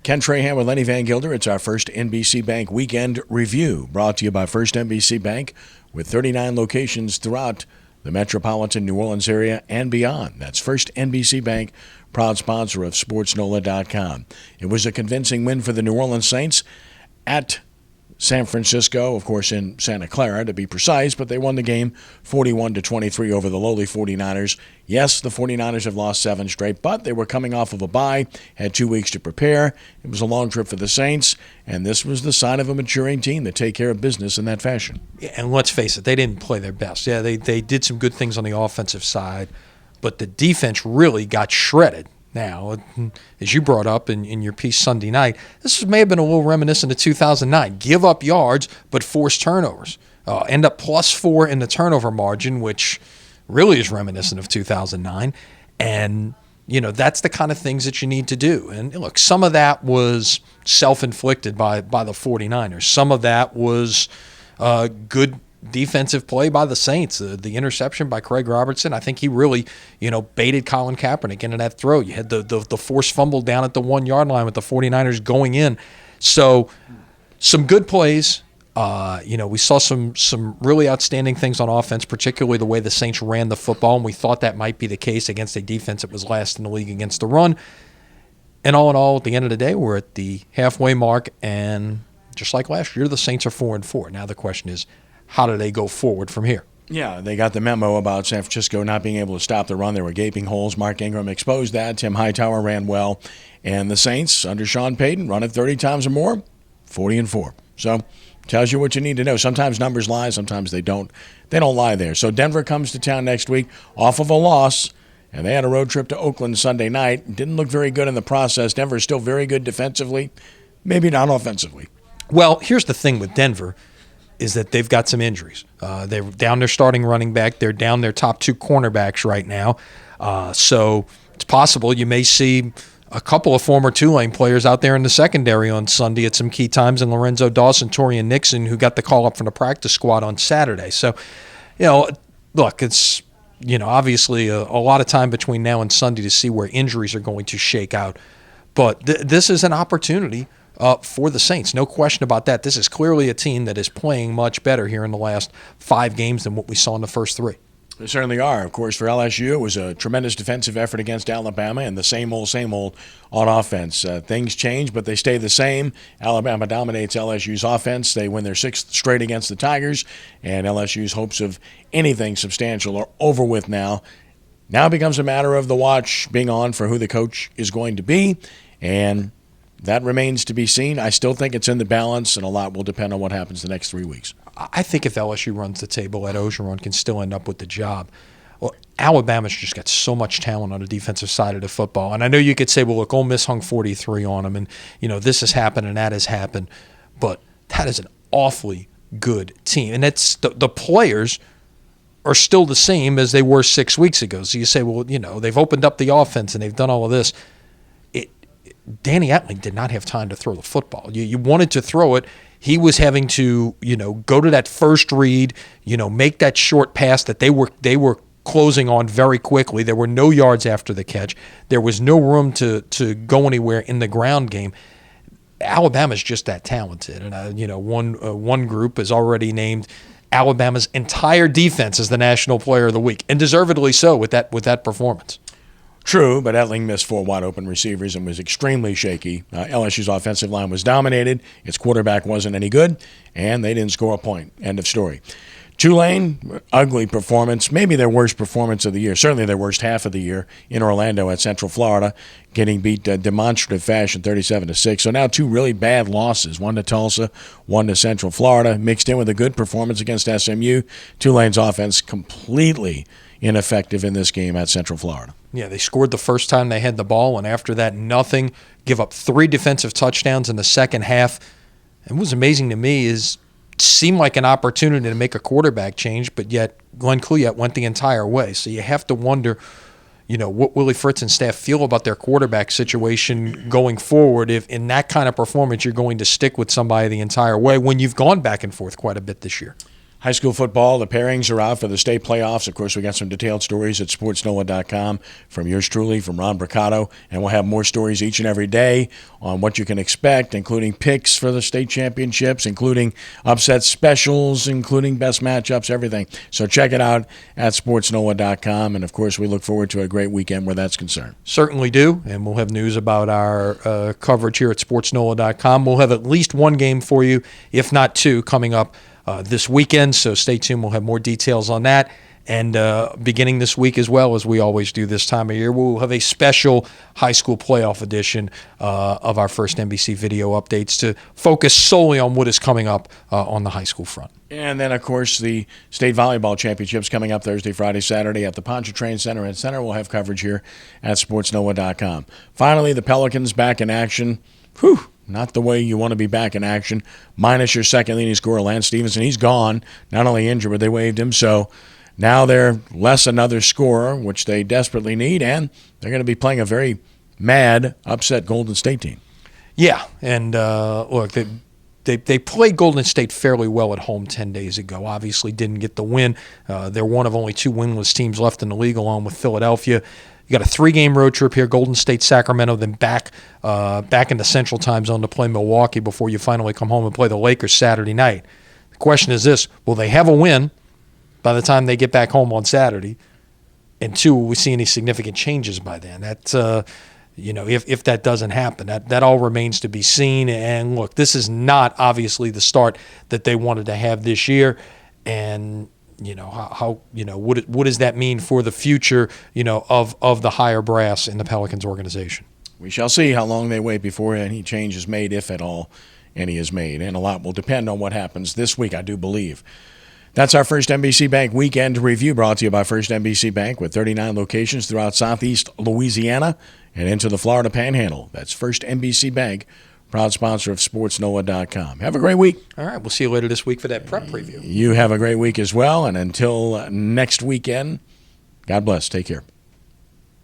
Ken Trahan with Lenny Vangilder. It's our First NBC Bank Weekend Review, brought to you by First NBC Bank, with 39 locations throughout the metropolitan New Orleans area and beyond. That's First NBC Bank, proud sponsor of SportsNOLA.com. It was a convincing win for the New Orleans Saints at San Francisco, of course in Santa Clara to be precise, but they won the game 41-23 over the lowly 49ers. Yes, the 49ers have lost 7 straight, but they were coming off of a bye, had 2 weeks to prepare. It was a long trip for the Saints, and this was the sign of a maturing team that take care of business in that fashion. Yeah, and let's face it, they didn't play their best. Yeah, they did some good things on the offensive side, but the defense really got shredded. Now, as you brought up in your piece Sunday night, this may have been a little reminiscent of 2009. Give up yards, but force turnovers. End up +4 in the turnover margin, which really is reminiscent of 2009. And, that's the kind of things that you need to do. And, look, some of that was self-inflicted by the 49ers. Some of that was good defensive play by the Saints. The interception by Craig Robertson, I think he really, baited Colin Kaepernick into that throw. You had the forced fumble down at the 1-yard line with the 49ers going in. So some good plays. We saw some really outstanding things on offense, particularly the way the Saints ran the football, and we thought that might be the case against a defense that was last in the league against the run. And all in all, at the end of the day, we're at the halfway mark, and just like last year, the Saints are 4-4. Now the question is, how do they go forward from here? Yeah, they got the memo about San Francisco not being able to stop the run. There were gaping holes. Mark Ingram exposed that. Tim Hightower ran well. And the Saints, under Sean Payton, run it 30 times or more, 40-4. So tells you what you need to know. Sometimes numbers lie. Sometimes they don't. They don't lie there. So Denver comes to town next week off of a loss. And they had a road trip to Oakland Sunday night. Didn't look very good in the process. Denver is still very good defensively, maybe not offensively. Well, here's the thing with Denver, is that they've got some injuries. They're down their starting running back. They're down their top 2 cornerbacks right now. So it's possible you may see a couple of former Tulane players out there in the secondary on Sunday at some key times, and Lorenzo Dawson, Torian Nixon, who got the call up from the practice squad on Saturday. So, look, it's, obviously a lot of time between now and Sunday to see where injuries are going to shake out. But this is an opportunity for the Saints. No question about that. This is clearly a team that is playing much better here in the last 5 games than what we saw in the first 3. They certainly are. Of course, for LSU, it was a tremendous defensive effort against Alabama and the same old on offense. Things change, but they stay the same. Alabama dominates LSU's offense. They win their 6th straight against the Tigers, and LSU's hopes of anything substantial are over with now. Now it becomes a matter of the watch being on for who the coach is going to be, and that remains to be seen. I still think it's in the balance, and a lot will depend on what happens the next 3 weeks. I think if LSU runs the table, Ed Ogeron can still end up with the job. Well, Alabama's just got so much talent on the defensive side of the football. And I know you could say, well, look, Ole Miss hung 43 on them, and, this has happened and that has happened. But that is an awfully good team. And it's the players are still the same as they were 6 weeks ago. So you say, well, they've opened up the offense and they've done all of this. Danny Etling did not have time to throw the football. You wanted to throw it. He was having to, go to that first read, make that short pass that they were closing on very quickly. There were no yards after the catch. There was no room to go anywhere in the ground game. Alabama's just that talented. And, one group has already named Alabama's entire defense as the National Player of the Week, and deservedly so with that performance. True, but Etling missed 4 wide-open receivers and was extremely shaky. LSU's offensive line was dominated. Its quarterback wasn't any good, and they didn't score a point. End of story. Tulane, ugly performance, maybe their worst performance of the year, certainly their worst half of the year in Orlando at Central Florida, getting beat demonstrative fashion 37-6. So now 2 really bad losses, one to Tulsa, one to Central Florida, mixed in with a good performance against SMU. Tulane's offense completely ineffective in this game at Central Florida. Yeah, they scored the first time they had the ball, and after that, nothing. Give up 3 defensive touchdowns in the second half. And what was amazing to me is it seemed like an opportunity to make a quarterback change, but yet Glenn Cluyette went the entire way. So you have to wonder, what Willie Fritz and staff feel about their quarterback situation going forward if in that kind of performance you're going to stick with somebody the entire way when you've gone back and forth quite a bit this year. High school football, the pairings are out for the state playoffs. Of course, we got some detailed stories at SportsNOLA.com from yours truly, from Ron Bricado, and we'll have more stories each and every day on what you can expect, including picks for the state championships, including upset specials, including best matchups, everything. So check it out at SportsNOLA.com, and of course, we look forward to a great weekend where that's concerned. Certainly do, and we'll have news about our coverage here at SportsNOLA.com. We'll have at least one game for you, if not two, coming up this weekend, so stay tuned. We'll have more details on that. And beginning this week as well, as we always do this time of year, we'll have a special high school playoff edition of our First NBC video updates to focus solely on what is coming up on the high school front. And then, of course, the state volleyball championships coming up Thursday, Friday, Saturday at the Pontchartrain Center and Center. We'll have coverage here at SportsNOLA.com. Finally, the Pelicans back in action. Whew. Not the way you want to be back in action. Minus your second leading scorer, Lance Stevenson. He's gone. Not only injured, but they waived him. So now they're less another scorer, which they desperately need, and they're going to be playing a very mad, upset Golden State team. Yeah, and look, they played Golden State fairly well at home 10 days ago. Obviously didn't get the win. They're one of only two winless teams left in the league, along with Philadelphia. You got a 3-game road trip here, Golden State, Sacramento, then back in the Central Time Zone to play Milwaukee before you finally come home and play the Lakers Saturday night. The question is this: will they have a win by the time they get back home on Saturday? And two, will we see any significant changes by then? That's if that doesn't happen, that all remains to be seen. And look, this is not obviously the start that they wanted to have this year, and what does that mean for the future, of the higher brass in the Pelicans organization? We shall see how long they wait before any change is made, if at all any is made. And a lot will depend on what happens this week, I do believe. That's our First NBC Bank Weekend Review, brought to you by First NBC Bank, with 39 locations throughout southeast Louisiana and into the Florida Panhandle. That's First NBC Bank, proud sponsor of SportsNOLA.com. Have a great week. All right, we'll see you later this week for that prep preview. You have a great week as well, and until next weekend, God bless. Take care.